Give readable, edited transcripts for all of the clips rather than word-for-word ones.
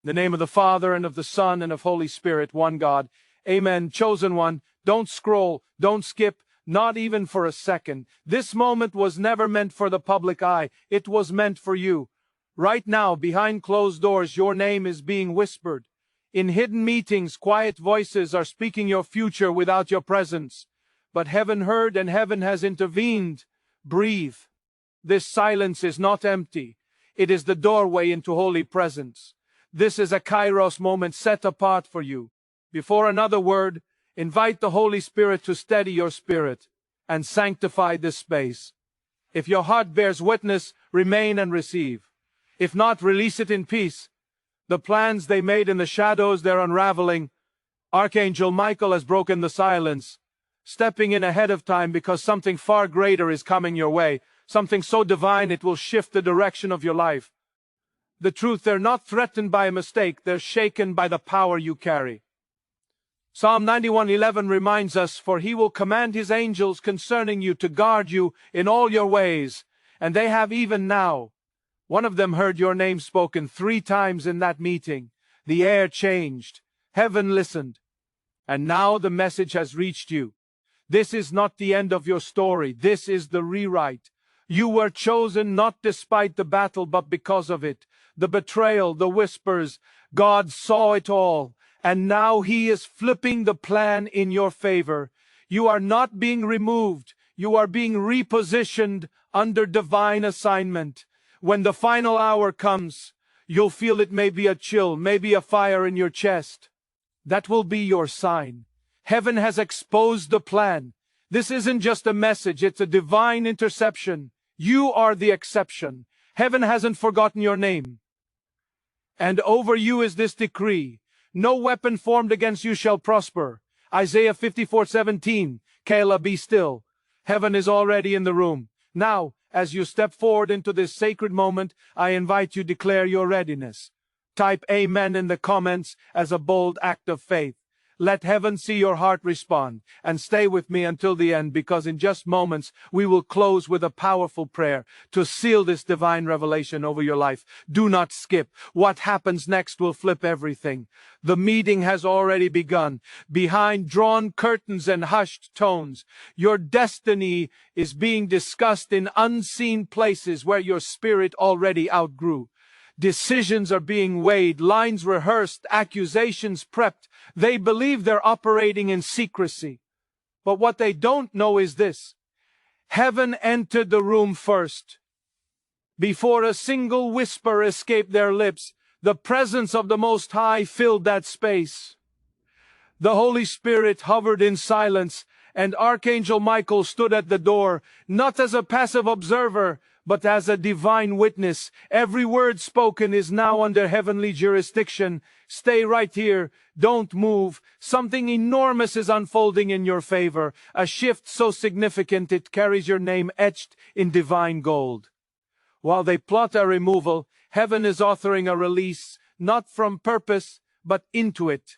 In the name of the Father, and of the Son, and of Holy Spirit, one God. Amen. Chosen one, don't scroll, don't skip, not even for a second. This moment was never meant for the public eye. It was meant for you. Right now, behind closed doors, your name is being whispered. In hidden meetings, quiet voices are speaking your future without your presence. But heaven heard and heaven has intervened. Breathe. This silence is not empty. It is the doorway into holy presence. This is a Kairos moment set apart for you. Before another word, invite the Holy Spirit to steady your spirit and sanctify this space. If your heart bears witness, remain and receive. If not, release it in peace. The plans they made in the shadows, they're unraveling. Archangel Michael has broken the silence, stepping in ahead of time because something far greater is coming your way, something so divine it will shift the direction of your life. The truth, they're not threatened by a mistake, they're shaken by the power you carry. Psalm 91:11 reminds us, for he will command his angels concerning you to guard you in all your ways, and they have even now. One of them heard your name spoken 3 times in that meeting. The air changed. Heaven listened. And now the message has reached you. This is not the end of your story. This is the rewrite. You were chosen not despite the battle, but because of it. The betrayal, the whispers, God saw it all. And now he is flipping the plan in your favor. You are not being removed. You are being repositioned under divine assignment. When the final hour comes, you'll feel it may be a chill, maybe a fire in your chest. That will be your sign. Heaven has exposed the plan. This isn't just a message, it's a divine interception. You are the exception. Heaven hasn't forgotten your name. And over you is this decree. No weapon formed against you shall prosper. Isaiah 54:17. Kayla, be still. Heaven is already in the room. Now, as you step forward into this sacred moment, I invite you to declare your readiness. Type Amen in the comments as a bold act of faith. Let heaven see your heart respond, and stay with me until the end, because in just moments we will close with a powerful prayer to seal this divine revelation over your life. Do not skip. What happens next will flip everything. The meeting has already begun. Behind drawn curtains and hushed tones, your destiny is being discussed in unseen places where your spirit already outgrew. Decisions are being weighed, lines rehearsed, accusations prepped. They believe they're operating in secrecy. But what they don't know is this. Heaven entered the room first. Before a single whisper escaped their lips, the presence of the Most High filled that space. The Holy Spirit hovered in silence, and Archangel Michael stood at the door, not as a passive observer, but as a divine witness. Every word spoken is now under heavenly jurisdiction. Stay right here. Don't move. Something enormous is unfolding in your favor. A shift so significant it carries your name etched in divine gold. While they plot a removal, heaven is authoring a release, not from purpose, but into it.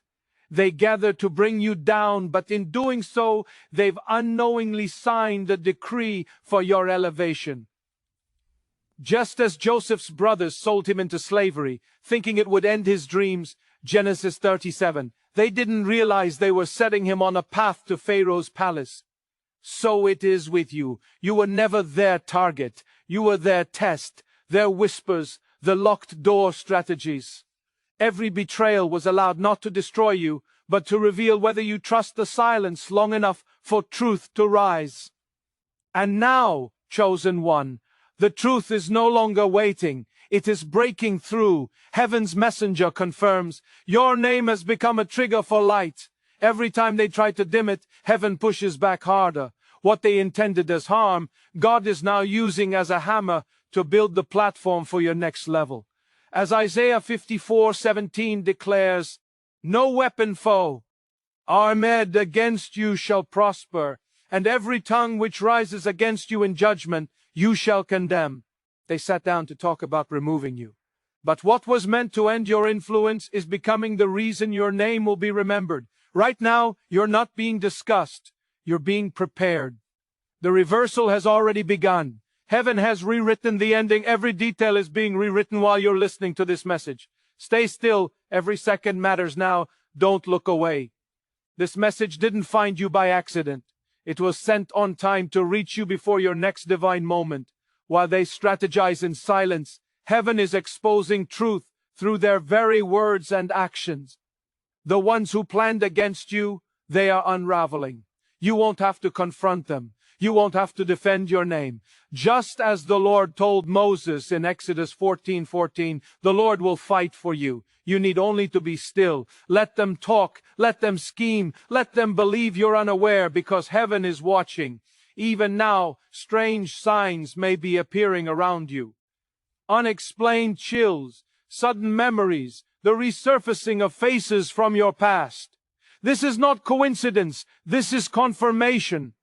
They gather to bring you down, but in doing so, they've unknowingly signed a decree for your elevation. Just as Joseph's brothers sold him into slavery, thinking it would end his dreams, Genesis 37, they didn't realize they were setting him on a path to Pharaoh's palace. So it is with you. You were never their target. You were their test, their whispers, the locked door strategies. Every betrayal was allowed not to destroy you, but to reveal whether you trust the silence long enough for truth to rise. And now, chosen one, the truth is no longer waiting. It is breaking through. Heaven's messenger confirms. Your name has become a trigger for light. Every time they try to dim it, heaven pushes back harder. What they intended as harm, God is now using as a hammer to build the platform for your next level. As Isaiah 54:17 declares, no weapon armed against you shall prosper, and every tongue which rises against you in judgment, you shall condemn. They sat down to talk about removing you. But what was meant to end your influence is becoming the reason your name will be remembered. Right now, you're not being discussed. You're being prepared. The reversal has already begun. Heaven has rewritten the ending. Every detail is being rewritten while you're listening to this message. Stay still. Every second matters now. Don't look away. This message didn't find you by accident. It was sent on time to reach you before your next divine moment. While they strategize in silence, heaven is exposing truth through their very words and actions. The ones who planned against you, they are unraveling. You won't have to confront them. You won't have to defend your name. Just as the Lord told Moses in Exodus 14:14, the Lord will fight for you. You need only to be still. Let them talk. Let them scheme. Let them believe you're unaware, because heaven is watching. Even now, strange signs may be appearing around you. Unexplained chills, sudden memories, the resurfacing of faces from your past. This is not coincidence. This is confirmation.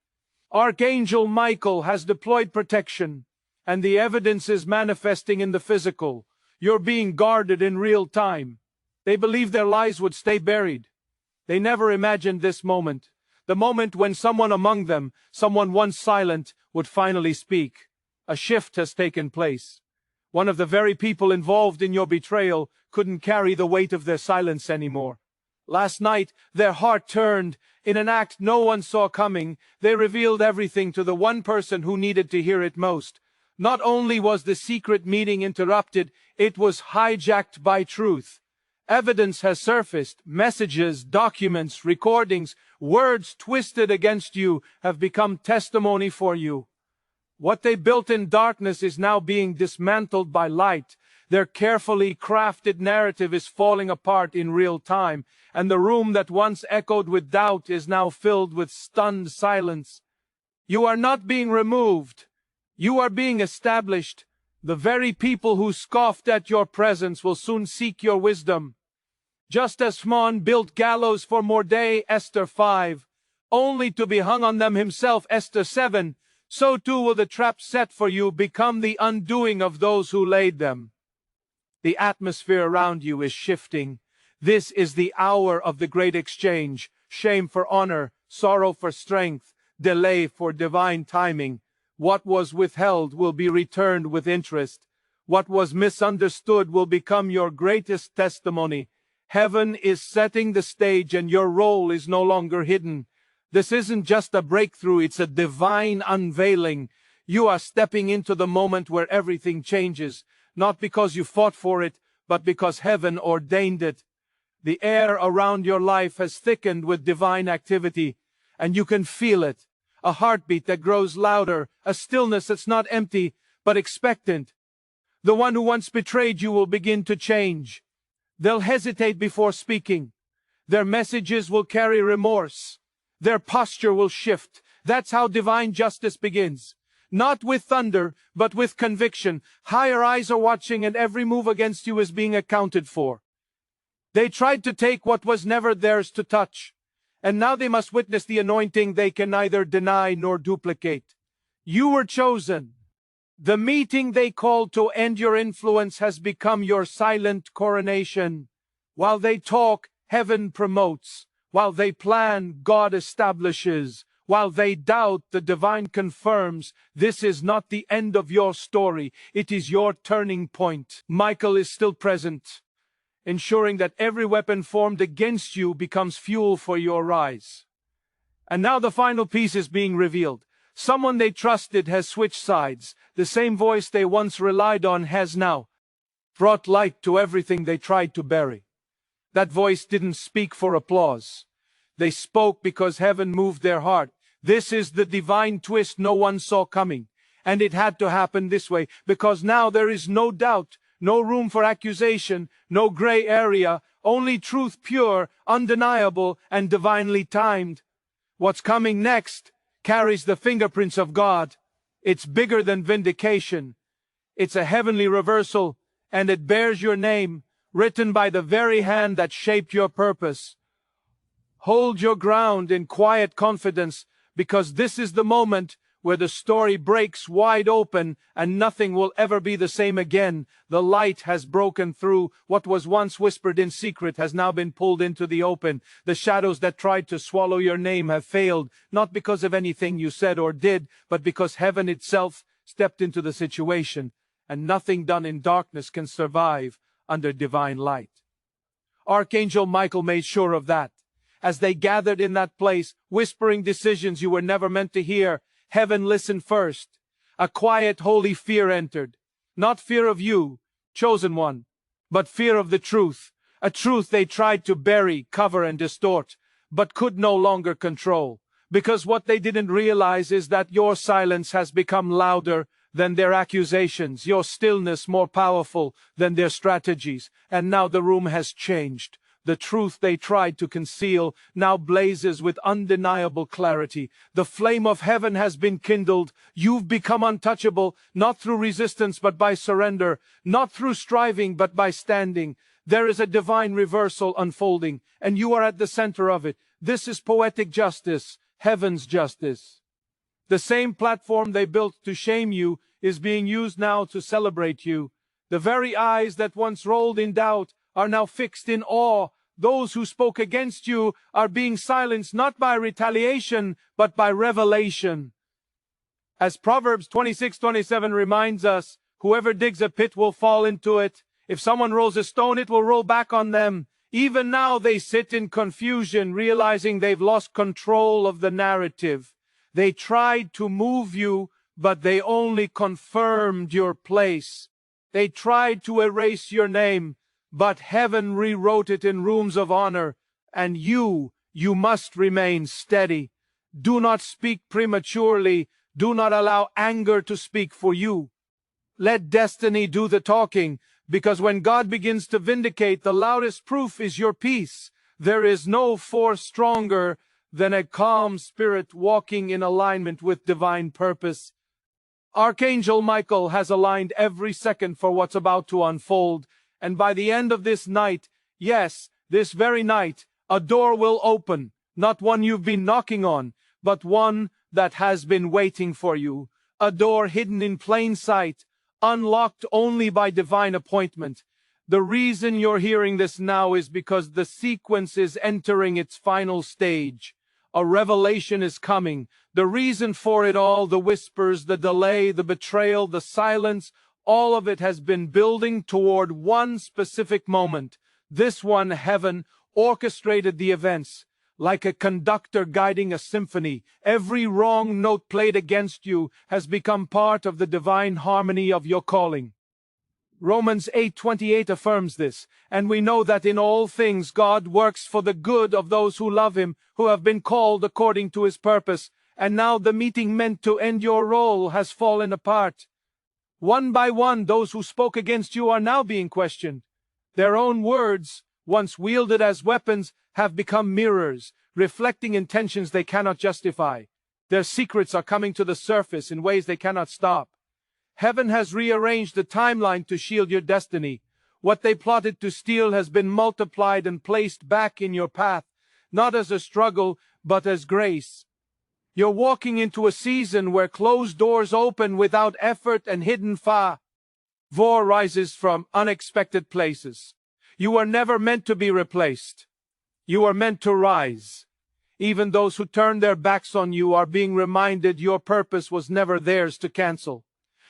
Archangel Michael has deployed protection, and the evidence is manifesting in the physical. You're being guarded in real time. They believed their lies would stay buried. They never imagined this moment. The moment when someone among them, someone once silent, would finally speak. A shift has taken place. One of the very people involved in your betrayal couldn't carry the weight of their silence anymore. Last night, their heart turned. In an act no one saw coming, they revealed everything to the one person who needed to hear it most. Not only was the secret meeting interrupted, it was hijacked by truth. Evidence has surfaced. Messages, documents, recordings, words twisted against you have become testimony for you. What they built in darkness is now being dismantled by light. Their carefully crafted narrative is falling apart in real time, and the room that once echoed with doubt is now filled with stunned silence. You are not being removed. You are being established. The very people who scoffed at your presence will soon seek your wisdom. Just as Haman built gallows for Mordecai, Esther 5, only to be hung on them himself, Esther 7, so too will the trap set for you become the undoing of those who laid them. The atmosphere around you is shifting. This is the hour of the great exchange. Shame for honor, sorrow for strength, delay for divine timing. What was withheld will be returned with interest. What was misunderstood will become your greatest testimony. Heaven is setting the stage, and your role is no longer hidden. This isn't just a breakthrough, it's a divine unveiling. You are stepping into the moment where everything changes, not because you fought for it, but because heaven ordained it. The air around your life has thickened with divine activity, and you can feel it. A heartbeat that grows louder, a stillness that's not empty, but expectant. The one who once betrayed you will begin to change. They'll hesitate before speaking. Their messages will carry remorse. Their posture will shift. That's how divine justice begins. Not with thunder, but with conviction. Higher eyes are watching, and every move against you is being accounted for. They tried to take what was never theirs to touch, and now they must witness the anointing they can neither deny nor duplicate. You were chosen. The meeting they called to end your influence has become your silent coronation. While they talk, heaven promotes. While they plan, God establishes. While they doubt, the divine confirms. This is not the end of your story. It is your turning point. Michael is still present, ensuring that every weapon formed against you becomes fuel for your rise. And now the final piece is being revealed. Someone they trusted has switched sides. The same voice they once relied on has now brought light to everything they tried to bury. That voice didn't speak for applause. They spoke because heaven moved their heart. This is the divine twist no one saw coming. And it had to happen this way, because now there is no doubt, no room for accusation, no gray area, only truth pure, undeniable, and divinely timed. What's coming next carries the fingerprints of God. It's bigger than vindication. It's a heavenly reversal, and it bears your name, written by the very hand that shaped your purpose. Hold your ground in quiet confidence, because this is the moment where the story breaks wide open and nothing will ever be the same again. The light has broken through. What was once whispered in secret has now been pulled into the open. The shadows that tried to swallow your name have failed, not because of anything you said or did, but because heaven itself stepped into the situation, and nothing done in darkness can survive under divine light. Archangel Michael made sure of that. As they gathered in that place, whispering decisions you were never meant to hear, heaven listened first. A quiet, holy fear entered. Not fear of you, chosen one, but fear of the truth. A truth they tried to bury, cover, and distort, but could no longer control. Because what they didn't realize is that your silence has become louder than their accusations, your stillness more powerful than their strategies, and now the room has changed. The truth they tried to conceal now blazes with undeniable clarity. The flame of heaven has been kindled. You've become untouchable, not through resistance but by surrender, not through striving but by standing. There is a divine reversal unfolding, and you are at the center of it. This is poetic justice, heaven's justice. The same platform they built to shame you is being used now to celebrate you. The very eyes that once rolled in doubt are now fixed in awe. Those who spoke against you are being silenced not by retaliation, but by revelation. As Proverbs 26:27 reminds us, whoever digs a pit will fall into it. If someone rolls a stone, it will roll back on them. Even now they sit in confusion, realizing they've lost control of the narrative. They tried to move you, but they only confirmed your place. They tried to erase your name, but heaven rewrote it in rooms of honor. And you must remain steady. Do not speak prematurely. Do not allow anger to speak for you. Let destiny do the talking, because when God begins to vindicate, the loudest proof is your peace. There is no force stronger than a calm spirit walking in alignment with divine purpose. Archangel Michael has aligned every second for what's about to unfold. And by the end of this night, yes, this very night, a door will open, not one you've been knocking on, but one that has been waiting for you. A door hidden in plain sight, unlocked only by divine appointment. The reason you're hearing this now is because the sequence is entering its final stage. A revelation is coming. The reason for it all, the whispers, the delay, the betrayal, the silence, all of it has been building toward one specific moment. This one, heaven, orchestrated the events. Like a conductor guiding a symphony, every wrong note played against you has become part of the divine harmony of your calling. Romans 8:28 affirms this, and we know that in all things God works for the good of those who love Him, who have been called according to His purpose. And now the meeting meant to end your role has fallen apart. One by one, those who spoke against you are now being questioned. Their own words, once wielded as weapons, have become mirrors, reflecting intentions they cannot justify. Their secrets are coming to the surface in ways they cannot stop. Heaven has rearranged the timeline to shield your destiny. What they plotted to steal has been multiplied and placed back in your path, not as a struggle, but as grace. You're walking into a season where closed doors open without effort and hidden favor rises from unexpected places. You were never meant to be replaced. You are meant to rise. Even those who turn their backs on you are being reminded your purpose was never theirs to cancel.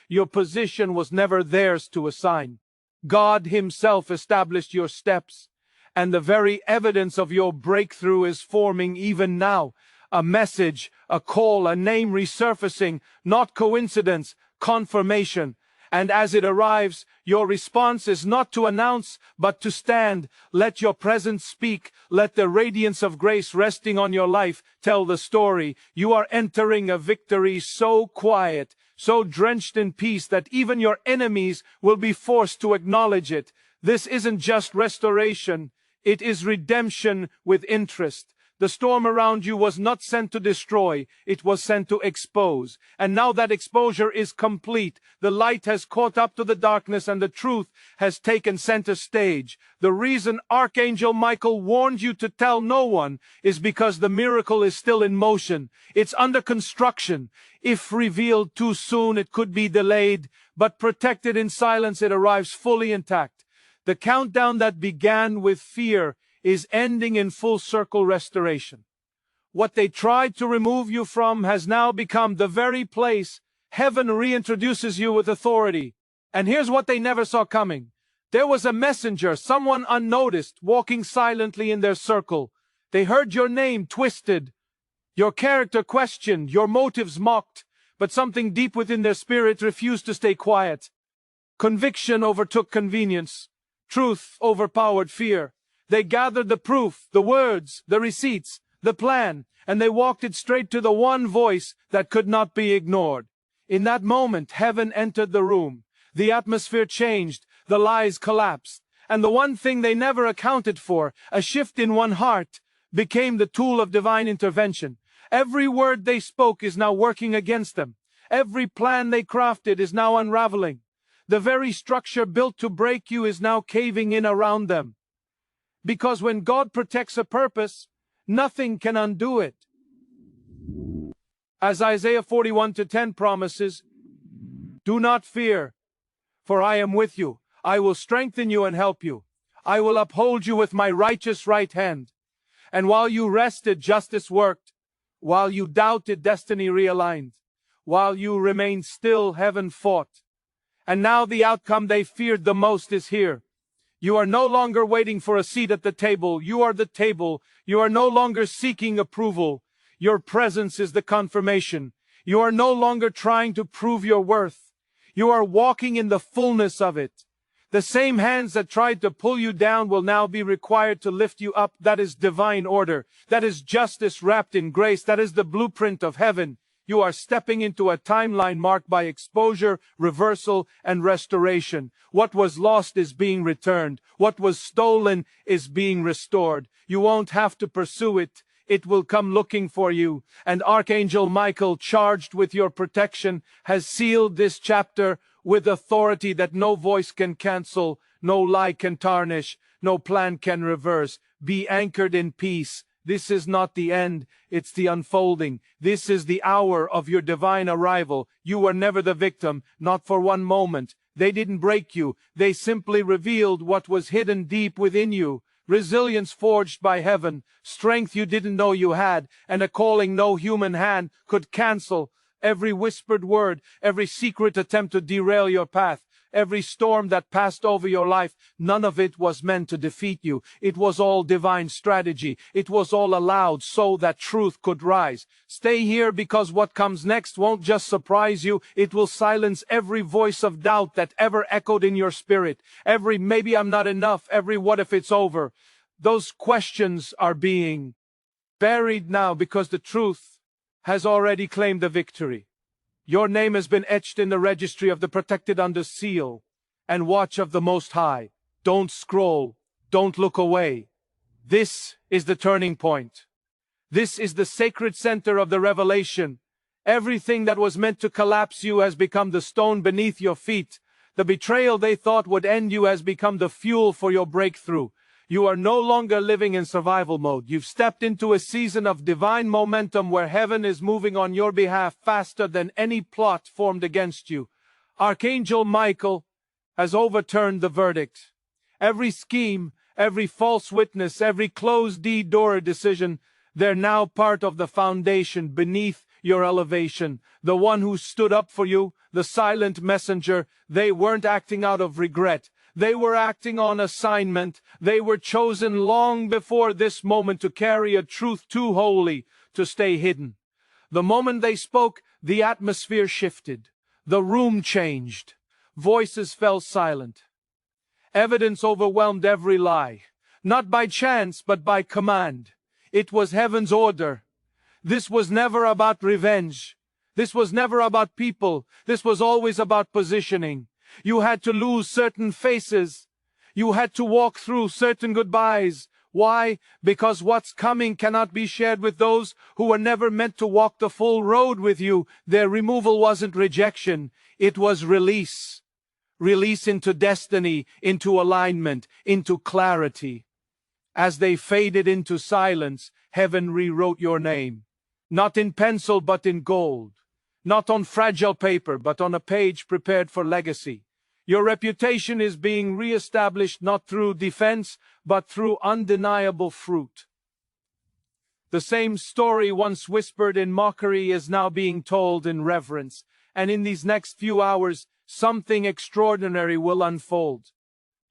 Your position was never theirs to assign. God Himself established your steps, and the very evidence of your breakthrough is forming even now. A message, a call, a name resurfacing, not coincidence, confirmation. And as it arrives, your response is not to announce, but to stand. Let your presence speak. Let the radiance of grace resting on your life tell the story. You are entering a victory so quiet, so drenched in peace that even your enemies will be forced to acknowledge it. This isn't just restoration. It is redemption with interest. The storm around you was not sent to destroy, it was sent to expose. And now that exposure is complete, the light has caught up to the darkness and the truth has taken center stage. The reason Archangel Michael warned you to tell no one is because the miracle is still in motion. It's under construction. If revealed too soon, it could be delayed, but protected in silence, it arrives fully intact. The countdown that began with fear is ending in full circle restoration. What they tried to remove you from has now become the very place heaven reintroduces you with authority. And here's what they never saw coming. There was a messenger, someone unnoticed, walking silently in their circle. They heard your name twisted, your character questioned, your motives mocked, but something deep within their spirit refused to stay quiet. Conviction overtook convenience. Truth overpowered fear. They gathered the proof, the words, the receipts, the plan, and they walked it straight to the one voice that could not be ignored. In that moment, heaven entered the room. The atmosphere changed, the lies collapsed, and the one thing they never accounted for, a shift in one heart, became the tool of divine intervention. Every word they spoke is now working against them. Every plan they crafted is now unraveling. The very structure built to break you is now caving in around them. Because when God protects a purpose, nothing can undo it. As Isaiah 41:10 promises, "Do not fear, for I am with you. I will strengthen you and help you. I will uphold you with my righteous right hand." And while you rested, justice worked. While you doubted, destiny realigned. While you remained still, heaven fought. And now the outcome they feared the most is here. You are no longer waiting for a seat at the table. You are the table. You are no longer seeking approval. Your presence is the confirmation. You are no longer trying to prove your worth. You are walking in the fullness of it. The same hands that tried to pull you down will now be required to lift you up. That is divine order. That is justice wrapped in grace. That is the blueprint of heaven. You are stepping into a timeline marked by exposure, reversal, and restoration. What was lost is being returned. What was stolen is being restored. You won't have to pursue it. It will come looking for you. And Archangel Michael, charged with your protection, has sealed this chapter with authority that no voice can cancel, no lie can tarnish, no plan can reverse. Be anchored in peace. This is not the end, it's the unfolding. This is the hour of your divine arrival. You were never the victim, not for one moment. They didn't break you, they simply revealed what was hidden deep within you. Resilience forged by heaven, strength you didn't know you had, and a calling no human hand could cancel. Every whispered word, every secret attempt to derail your path, every storm that passed over your life, none of it was meant to defeat you. It was all divine strategy. It was all allowed so that truth could rise. Stay here, because what comes next won't just surprise you. It will silence every voice of doubt that ever echoed in your spirit. Every "maybe I'm not enough," every "what if it's over." Those questions are being buried now because the truth has already claimed the victory. Your name has been etched in the registry of the protected under seal and watch of the Most High. Don't scroll. Don't look away. This is the turning point. This is the sacred center of the revelation. Everything that was meant to collapse you has become the stone beneath your feet. The betrayal they thought would end you has become the fuel for your breakthrough. You are no longer living in survival mode. You've stepped into a season of divine momentum where heaven is moving on your behalf faster than any plot formed against you. Archangel Michael has overturned the verdict. Every scheme, every false witness, every closed door decision, they're now part of the foundation beneath your elevation. The one who stood up for you, the silent messenger, they weren't acting out of regret. They were acting on assignment. They were chosen long before this moment to carry a truth too holy to stay hidden. The moment they spoke, the atmosphere shifted. The room changed. Voices fell silent. Evidence overwhelmed every lie. Not by chance, but by command. It was heaven's order. This was never about revenge. This was never about people. This was always about positioning. You had to lose certain faces. You had to walk through certain goodbyes. Why? Because what's coming cannot be shared with those who were never meant to walk the full road with you. Their removal wasn't rejection. It was release. Release into destiny, into alignment, into clarity. As they faded into silence, heaven rewrote your name. Not in pencil, but in gold. Not on fragile paper, but on a page prepared for legacy. Your reputation is being reestablished not through defense, but through undeniable fruit. The same story once whispered in mockery is now being told in reverence, and in these next few hours, something extraordinary will unfold.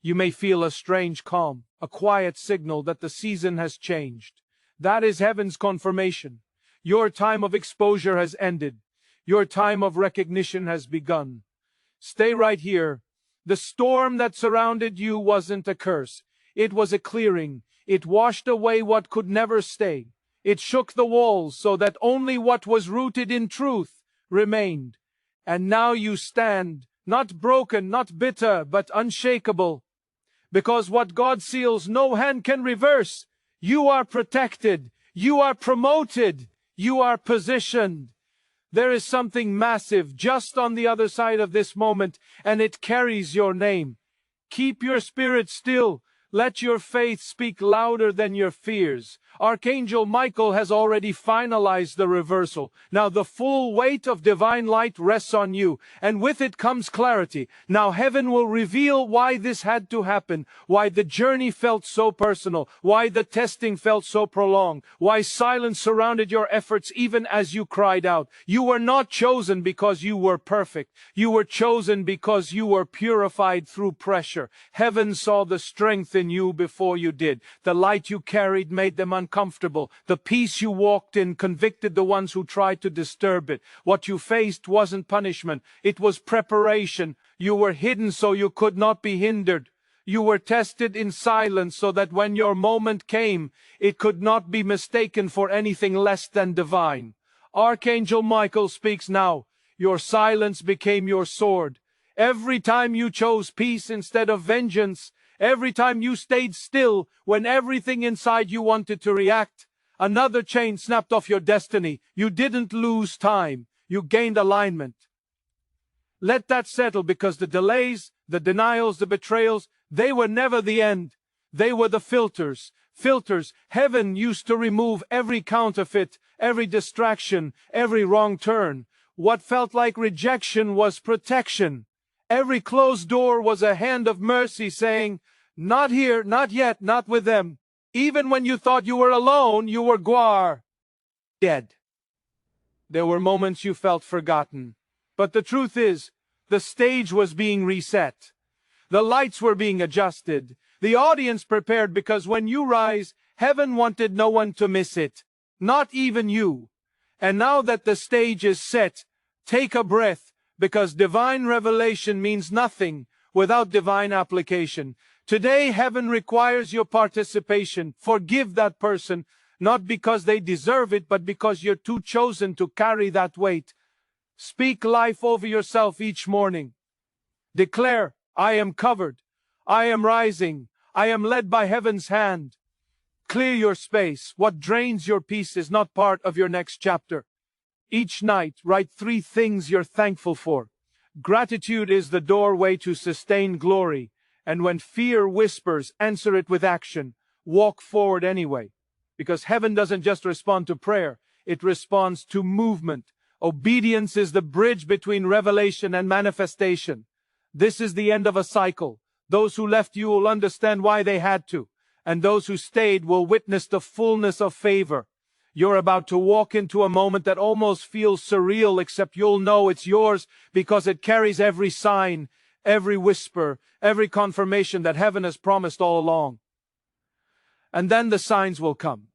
You may feel a strange calm, a quiet signal that the season has changed. That is heaven's confirmation. Your time of exposure has ended. Your time of recognition has begun. Stay right here. The storm that surrounded you wasn't a curse. It was a clearing. It washed away what could never stay. It shook the walls so that only what was rooted in truth remained. And now you stand, not broken, not bitter, but unshakable. Because what God seals, no hand can reverse. You are protected. You are promoted. You are positioned. There is something massive just on the other side of this moment, and it carries your name. Keep your spirit still. Let your faith speak louder than your fears. Archangel Michael has already finalized the reversal. Now the full weight of divine light rests on you, and with it comes clarity. Now heaven will reveal why this had to happen, why the journey felt so personal, why the testing felt so prolonged, why silence surrounded your efforts even as you cried out. You were not chosen because you were perfect. You were chosen because you were purified through pressure. Heaven saw the strength in you before you did. The light you carried made them uncomfortable. The peace you walked in convicted the ones who tried to disturb it. What you faced wasn't punishment. It was preparation. You were hidden so you could not be hindered. You were tested in silence so that when your moment came, it could not be mistaken for anything less than divine. Archangel Michael speaks now. Your silence became your sword. Every time you chose peace instead of vengeance, every time you stayed still when everything inside you wanted to react, another chain snapped off your destiny. You didn't lose time. You gained alignment. Let that settle, because the delays, the denials, the betrayals, they were never the end. They were the filters. Filters. Heaven used to remove every counterfeit, every distraction, every wrong turn. What felt like rejection was protection. Every closed door was a hand of mercy saying, not here, not yet, not with them. Even when you thought you were alone, you were dead. There were moments you felt forgotten. But the truth is, the stage was being reset. The lights were being adjusted. The audience prepared, because when you rise, heaven wanted no one to miss it. Not even you. And now that the stage is set, take a breath, because divine revelation means nothing without divine application. Today, heaven requires your participation. Forgive that person, not because they deserve it, but because you're too chosen to carry that weight. Speak life over yourself each morning. Declare, I am covered. I am rising. I am led by heaven's hand. Clear your space. What drains your peace is not part of your next chapter. Each night, write 3 things you're thankful for. Gratitude is the doorway to sustained glory. And when fear whispers, answer it with action. Walk forward anyway. Because heaven doesn't just respond to prayer. It responds to movement. Obedience is the bridge between revelation and manifestation. This is the end of a cycle. Those who left you will understand why they had to. And those who stayed will witness the fullness of favor. You're about to walk into a moment that almost feels surreal, except you'll know it's yours because it carries every sign, every whisper, every confirmation that heaven has promised all along. And then the signs will come.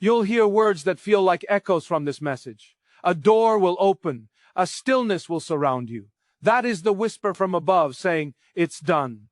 You'll hear words that feel like echoes from this message. A door will open. A stillness will surround you. That is the whisper from above saying, it's done.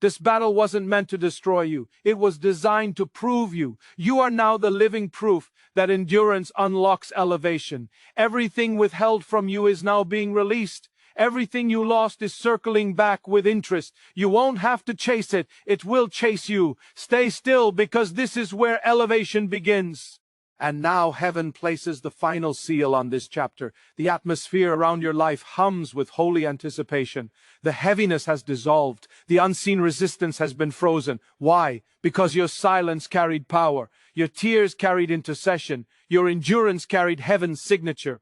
This battle wasn't meant to destroy you. It was designed to prove you. You are now the living proof that endurance unlocks elevation. Everything withheld from you is now being released. Everything you lost is circling back with interest. You won't have to chase it. It will chase you. Stay still, because this is where elevation begins. And now heaven places the final seal on this chapter. The atmosphere around your life hums with holy anticipation. The heaviness has dissolved. The unseen resistance has been frozen. Why? Because your silence carried power. Your tears carried intercession. Your endurance carried heaven's signature.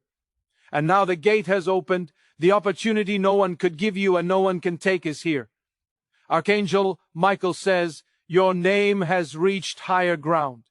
And now the gate has opened. The opportunity no one could give you and no one can take is here. Archangel Michael says, your name has reached higher ground.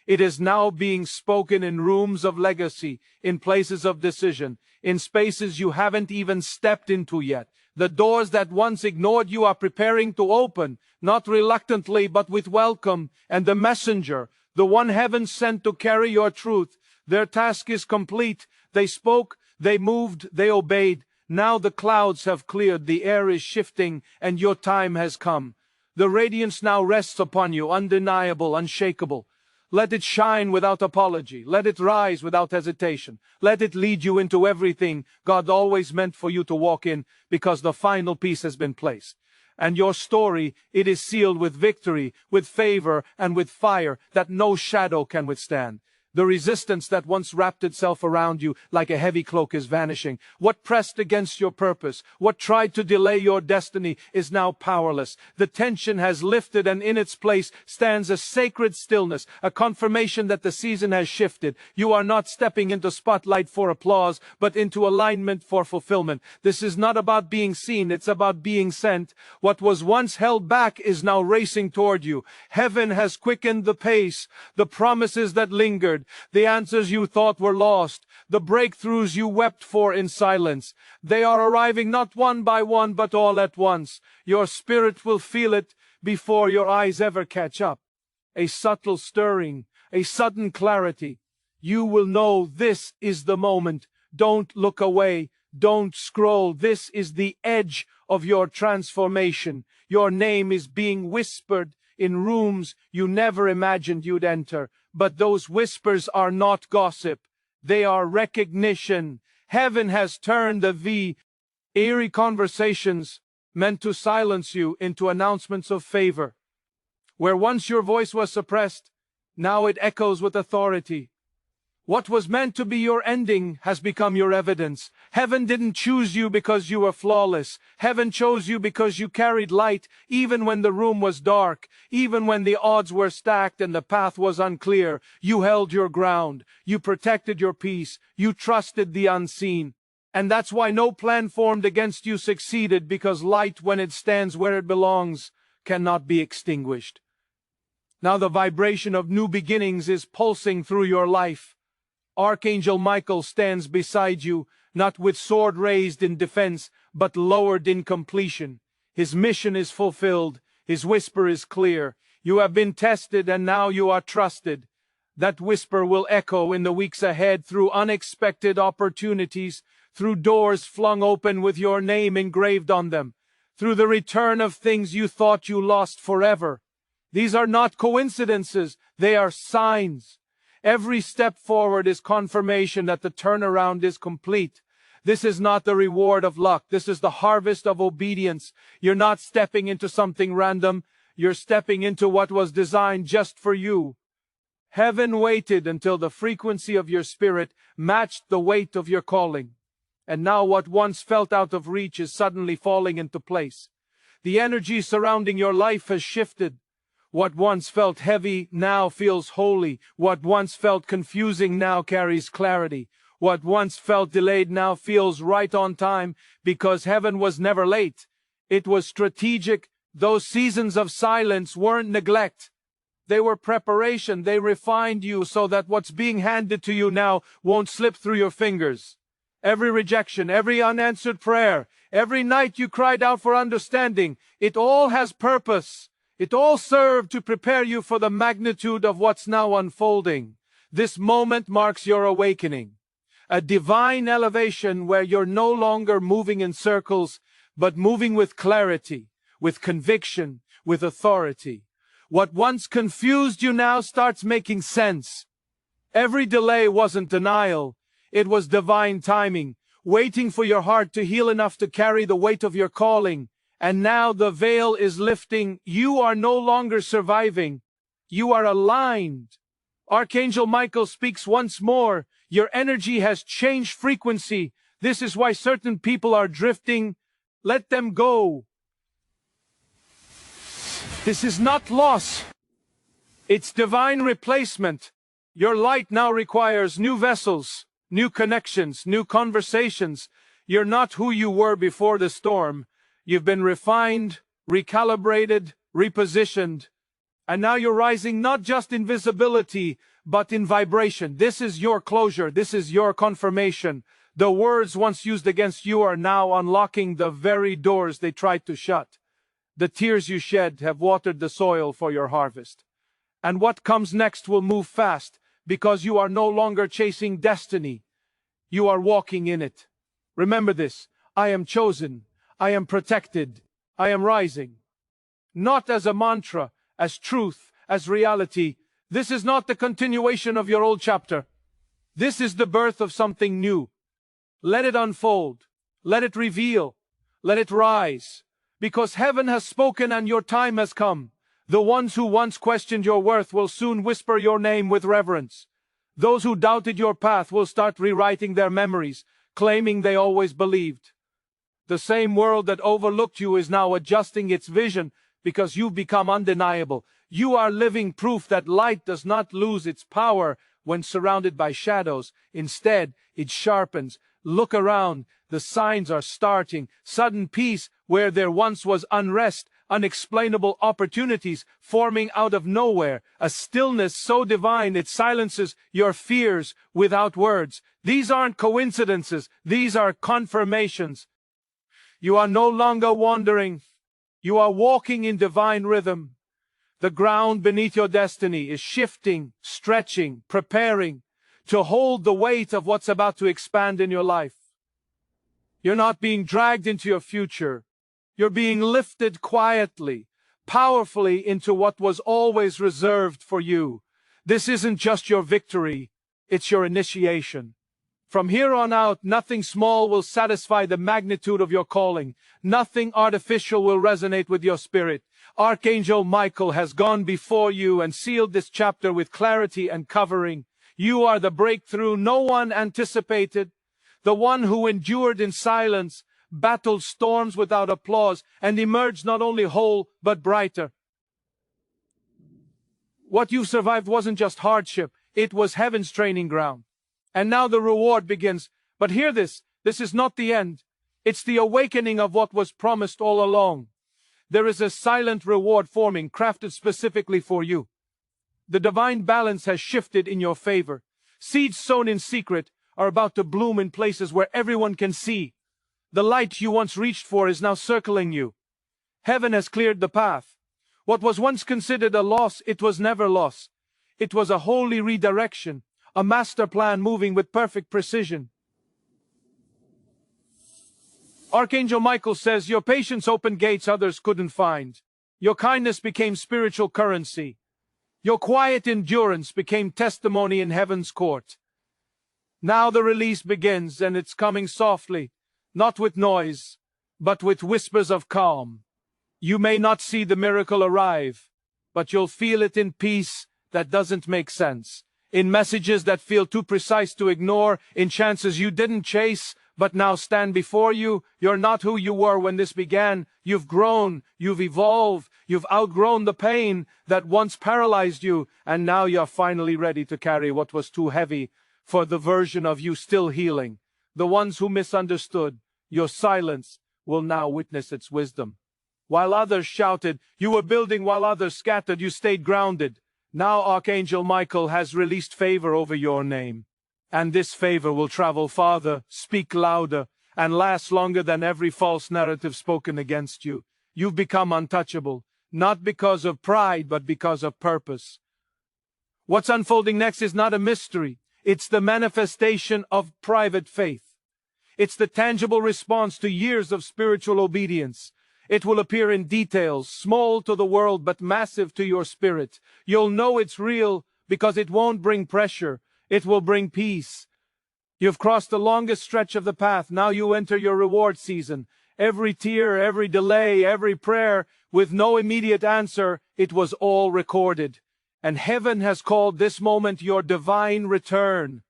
It is now being spoken in rooms of legacy, in places of decision, in spaces you haven't even stepped into yet. The doors that once ignored you are preparing to open, not reluctantly but with welcome, and the messenger, the one heaven sent to carry your truth, their task is complete. They spoke, they moved, they obeyed. Now the clouds have cleared, the air is shifting, and your time has come. The radiance now rests upon you, undeniable, unshakable. Let it shine without apology. Let it rise without hesitation. Let it lead you into everything God always meant for you to walk in, because the final piece has been placed. And your story, it is sealed with victory, with favor, and with fire that no shadow can withstand. The resistance that once wrapped itself around you like a heavy cloak is vanishing. What pressed against your purpose, what tried to delay your destiny, is now powerless. The tension has lifted, and in its place stands a sacred stillness, a confirmation that the season has shifted. You are not stepping into spotlight for applause, but into alignment for fulfillment. This is not about being seen, it's about being sent. What was once held back is now racing toward you. Heaven has quickened the pace. The promises that lingered, the answers you thought were lost, the breakthroughs you wept for in silence, they are arriving not one by one, but all at once. Your spirit will feel it before your eyes ever catch up. A subtle stirring, a sudden clarity. You will know this is the moment. Don't look away. Don't scroll. This is the edge of your transformation. Your name is being whispered in rooms you never imagined you'd enter. But those whispers are not gossip. They are recognition. Heaven has turned the eerie conversations meant to silence you into announcements of favor. Where once your voice was suppressed, now it echoes with authority. What was meant to be your ending has become your evidence. Heaven didn't choose you because you were flawless. Heaven chose you because you carried light, even when the room was dark, even when the odds were stacked and the path was unclear. You held your ground. You protected your peace. You trusted the unseen. And that's why no plan formed against you succeeded, because light, when it stands where it belongs, cannot be extinguished. Now the vibration of new beginnings is pulsing through your life. Archangel Michael stands beside you, not with sword raised in defense, but lowered in completion. His mission is fulfilled. His whisper is clear. You have been tested, and now you are trusted. That whisper will echo in the weeks ahead through unexpected opportunities, through doors flung open with your name engraved on them, through the return of things you thought you lost forever. These are not coincidences. They are signs. Every step forward is confirmation that the turnaround is complete. This is not the reward of luck. This is the harvest of obedience. You're not stepping into something random. You're stepping into what was designed just for you. Heaven waited until the frequency of your spirit matched the weight of your calling. And now what once felt out of reach is suddenly falling into place. The energy surrounding your life has shifted. What once felt heavy now feels holy. What once felt confusing now carries clarity. What once felt delayed now feels right on time, because heaven was never late. It was strategic. Those seasons of silence weren't neglect. They were preparation. They refined you so that what's being handed to you now won't slip through your fingers. Every rejection, every unanswered prayer, every night you cried out for understanding, it all has purpose. It all served to prepare you for the magnitude of what's now unfolding. This moment marks your awakening, a divine elevation where you're no longer moving in circles, but moving with clarity, with conviction, with authority. What once confused you now starts making sense. Every delay wasn't denial. It was divine timing, waiting for your heart to heal enough to carry the weight of your calling. And now the veil is lifting. You are no longer surviving. You are aligned. Archangel Michael speaks once more. Your energy has changed frequency. This is why certain people are drifting. Let them go. This is not loss. It's divine replacement. Your light now requires new vessels, new connections, new conversations. You're not who you were before the storm. You've been refined, recalibrated, repositioned, and now you're rising not just in visibility, but in vibration. This is your closure. This is your confirmation. The words once used against you are now unlocking the very doors they tried to shut. The tears you shed have watered the soil for your harvest. And what comes next will move fast, because you are no longer chasing destiny. You are walking in it. Remember this: I am chosen, I am protected, I am rising. Not as a mantra, as truth, as reality. This is not the continuation of your old chapter. This is the birth of something new. Let it unfold. Let it reveal. Let it rise. Because heaven has spoken and your time has come. The ones who once questioned your worth will soon whisper your name with reverence. Those who doubted your path will start rewriting their memories, claiming they always believed. The same world that overlooked you is now adjusting its vision because you've become undeniable. You are living proof that light does not lose its power when surrounded by shadows. Instead, it sharpens. Look around. The signs are starting. Sudden peace where there once was unrest. Unexplainable opportunities forming out of nowhere. A stillness so divine it silences your fears without words. These aren't coincidences. These are confirmations. You are no longer wandering. You are walking in divine rhythm. The ground beneath your destiny is shifting, stretching, preparing to hold the weight of what's about to expand in your life. You're not being dragged into your future. You're being lifted quietly, powerfully into what was always reserved for you. This isn't just your victory, it's your initiation. From here on out, nothing small will satisfy the magnitude of your calling. Nothing artificial will resonate with your spirit. Archangel Michael has gone before you and sealed this chapter with clarity and covering. You are the breakthrough no one anticipated, the one who endured in silence, battled storms without applause, and emerged not only whole, but brighter. What you've survived wasn't just hardship, it was heaven's training ground. And now the reward begins. But hear this, this is not the end. It's the awakening of what was promised all along. There is a silent reward forming, crafted specifically for you. The divine balance has shifted in your favor. Seeds sown in secret are about to bloom in places where everyone can see. The light you once reached for is now circling you. Heaven has cleared the path. What was once considered a loss, it was never loss. It was a holy redirection, a master plan moving with perfect precision. Archangel Michael says, your patience opened gates others couldn't find. Your kindness became spiritual currency. Your quiet endurance became testimony in heaven's court. Now the release begins, and it's coming softly, not with noise, but with whispers of calm. You may not see the miracle arrive, but you'll feel it in peace that doesn't make sense, in messages that feel too precise to ignore, in chances you didn't chase, but now stand before you. You're not who you were when this began. You've grown, you've evolved, you've outgrown the pain that once paralyzed you, and now you're finally ready to carry what was too heavy for the version of you still healing. The ones who misunderstood your silence will now witness its wisdom. While others shouted, you were building. While others scattered, you stayed grounded. Now Archangel Michael has released favor over your name. And this favor will travel farther, speak louder, and last longer than every false narrative spoken against you. You've become untouchable, not because of pride, but because of purpose. What's unfolding next is not a mystery. It's the manifestation of private faith. It's the tangible response to years of spiritual obedience. It will appear in details, small to the world but massive to your spirit. You'll know it's real because it won't bring pressure. It will bring peace. You've crossed the longest stretch of the path. Now you enter your reward season. Every tear, every delay, every prayer, with no immediate answer, it was all recorded. And heaven has called this moment your divine return.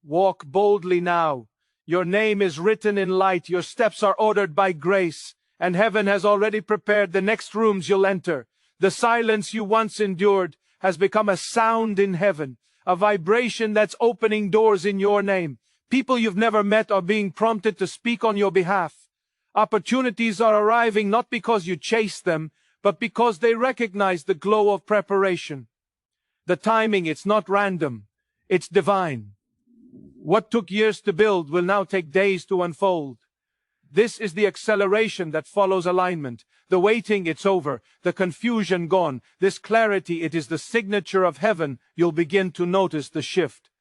Walk boldly now. Your name is written in light. Your steps are ordered by grace. And heaven has already prepared the next rooms you'll enter. The silence you once endured has become a sound in heaven, a vibration that's opening doors in your name. People you've never met are being prompted to speak on your behalf. Opportunities are arriving not because you chase them, but because they recognize the glow of preparation. The timing, it's not random, it's divine. What took years to build will now take days to unfold. This is the acceleration that follows alignment. The waiting, it's over. The confusion gone. This clarity, it is the signature of heaven. You'll begin to notice the shift.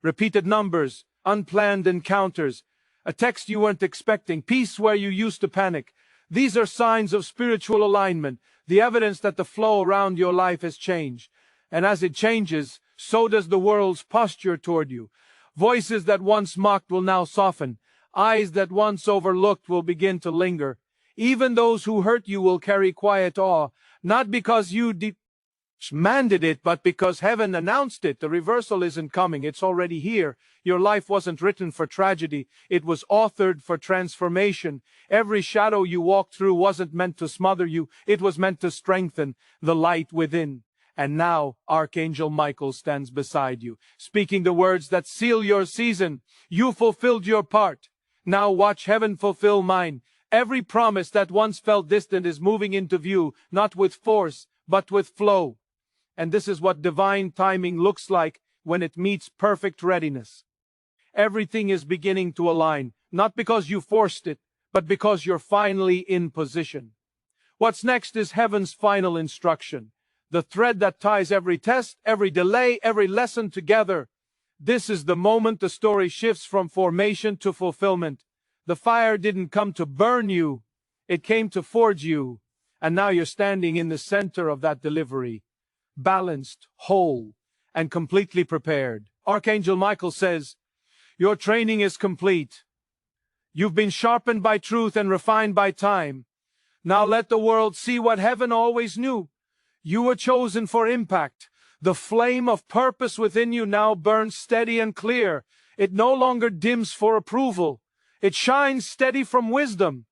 Repeated numbers, unplanned encounters, a text you weren't expecting, peace where you used to panic. These are signs of spiritual alignment, the evidence that the flow around your life has changed. And as it changes, so does the world's posture toward you. Voices that once mocked will now soften. Eyes that once overlooked will begin to linger. Even those who hurt you will carry quiet awe, not because you demanded it, but because heaven announced it. The reversal isn't coming, it's already here. Your life wasn't written for tragedy, it was authored for transformation. Every shadow you walked through wasn't meant to smother you, it was meant to strengthen the light within. And now Archangel Michael stands beside you, speaking the words that seal your season. You fulfilled your part. Now watch heaven fulfill mine. Every promise that once felt distant is moving into view, not with force, but with flow. And this is what divine timing looks like when it meets perfect readiness. Everything is beginning to align, not because you forced it, but because you're finally in position. What's next is heaven's final instruction. The thread that ties every test, every delay, every lesson together. This is the moment the story shifts from formation to fulfillment. The fire didn't come to burn you, it came to forge you. And now you're standing in the center of that delivery, balanced, whole, and completely prepared. Archangel Michael says, your training is complete. You've been sharpened by truth and refined by time. Now let the world see what heaven always knew. You were chosen for impact. The flame of purpose within you now burns steady and clear. It no longer dims for approval. It shines steady from wisdom.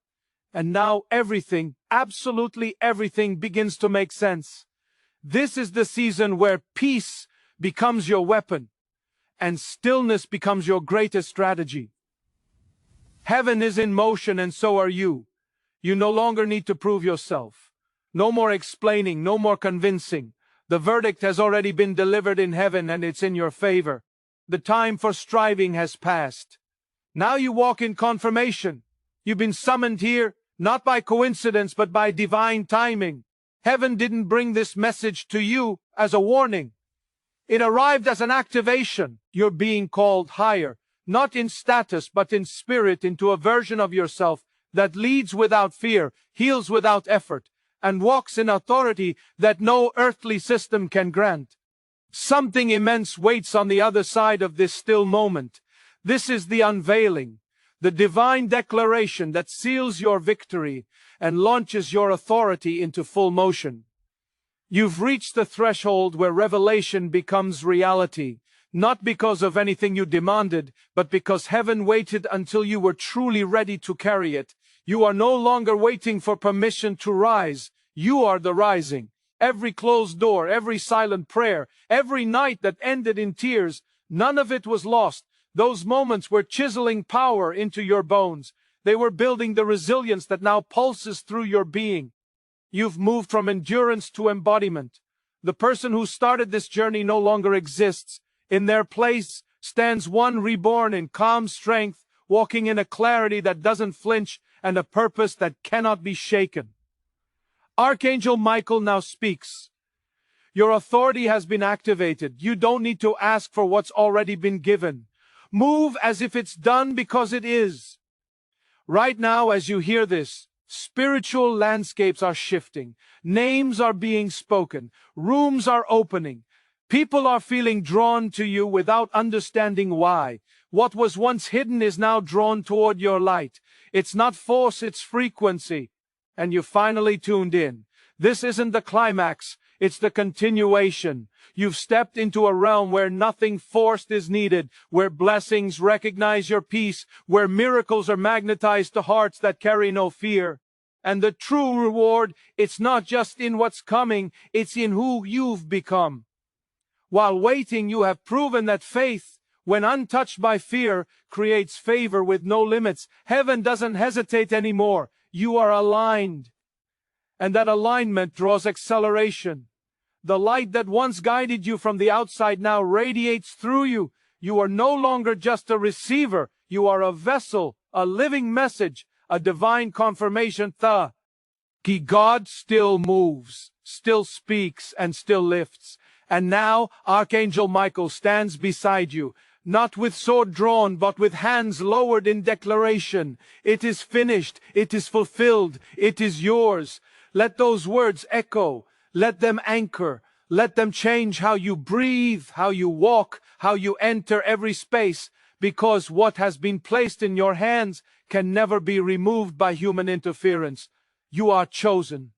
And now everything, absolutely everything, begins to make sense. This is the season where peace becomes your weapon and stillness becomes your greatest strategy. Heaven is in motion and so are you. You no longer need to prove yourself. No more explaining, no more convincing. The verdict has already been delivered in heaven and it's in your favor. The time for striving has passed. Now you walk in confirmation. You've been summoned here, not by coincidence, but by divine timing. Heaven didn't bring this message to you as a warning. It arrived as an activation. You're being called higher, not in status, but in spirit, into a version of yourself that leads without fear, heals without effort, and walks in authority that no earthly system can grant. Something immense waits on the other side of this still moment. This is the unveiling, the divine declaration that seals your victory and launches your authority into full motion. You've reached the threshold where revelation becomes reality, not because of anything you demanded, but because heaven waited until you were truly ready to carry it. You are no longer waiting for permission to rise. You are the rising. Every closed door, every silent prayer, every night that ended in tears, none of it was lost. Those moments were chiseling power into your bones. They were building the resilience that now pulses through your being. You've moved from endurance to embodiment. The person who started this journey no longer exists. In their place stands one reborn in calm strength, walking in a clarity that doesn't flinch and a purpose that cannot be shaken. Archangel Michael now speaks. Your authority has been activated. You don't need to ask for what's already been given. Move as if it's done because it is. Right now, as you hear this, spiritual landscapes are shifting. Names are being spoken. Rooms are opening. People are feeling drawn to you without understanding why. What was once hidden is now drawn toward your light. It's not force, it's frequency. And you finally tuned in. This isn't the climax, it's the continuation. You've stepped into a realm where nothing forced is needed, where blessings recognize your peace, where miracles are magnetized to hearts that carry no fear. And the true reward, it's not just in what's coming, it's in who you've become. While waiting, you have proven that faith, when untouched by fear, creates favor with no limits. Heaven doesn't hesitate anymore. You are aligned. And that alignment draws acceleration. The light that once guided you from the outside now radiates through you. You are no longer just a receiver. You are a vessel, a living message, a divine confirmation. God still moves, still speaks, and still lifts. And now Archangel Michael stands beside you, not with sword drawn, but with hands lowered in declaration. It is finished. It is fulfilled. It is yours. Let those words echo. Let them anchor. Let them change how you breathe, how you walk, how you enter every space, because what has been placed in your hands can never be removed by human interference. You are chosen.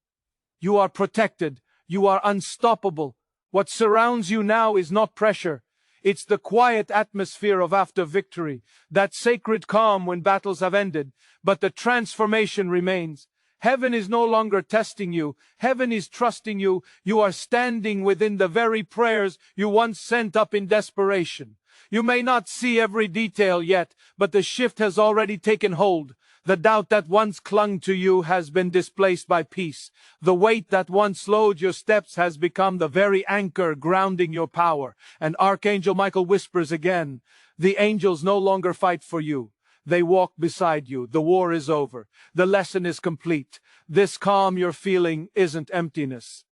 You are protected. You are unstoppable. What surrounds you now is not pressure. It's the quiet atmosphere of after victory, that sacred calm when battles have ended, but the transformation remains. Heaven is no longer testing you. Heaven is trusting you. You are standing within the very prayers you once sent up in desperation. You may not see every detail yet, but the shift has already taken hold. The doubt that once clung to you has been displaced by peace. The weight that once slowed your steps has become the very anchor grounding your power. And Archangel Michael whispers again, the angels no longer fight for you. They walk beside you. The war is over. The lesson is complete. This calm you're feeling isn't emptiness.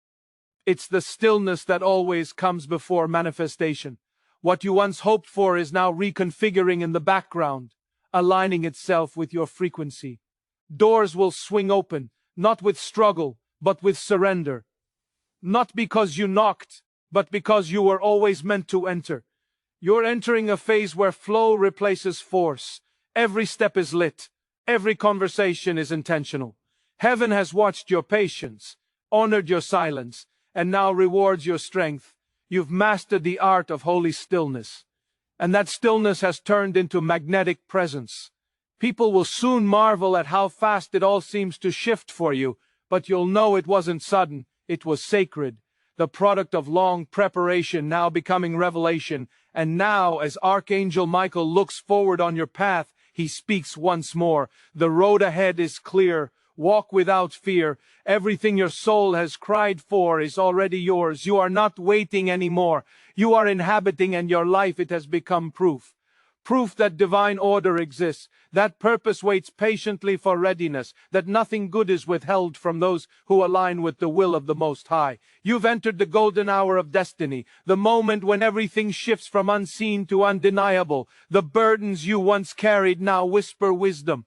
It's the stillness that always comes before manifestation. What you once hoped for is now reconfiguring in the background, aligning itself with your frequency. Doors will swing open, not with struggle, but with surrender. Not because you knocked, but because you were always meant to enter. You're entering a phase where flow replaces force. Every step is lit. Every conversation is intentional. Heaven has watched your patience, honored your silence, and now rewards your strength. You've mastered the art of holy stillness. And that stillness has turned into magnetic presence. People will soon marvel at how fast it all seems to shift for you, but you'll know it wasn't sudden, it was sacred. The product of long preparation now becoming revelation. And now, as Archangel Michael looks forward on your path, he speaks once more. The road ahead is clear. Walk without fear. Everything your soul has cried for is already yours. You are not waiting anymore. You are inhabiting, and your life, it has become proof. Proof that divine order exists, that purpose waits patiently for readiness, that nothing good is withheld from those who align with the will of the Most High. You've entered the golden hour of destiny, the moment when everything shifts from unseen to undeniable. The burdens you once carried now whisper wisdom.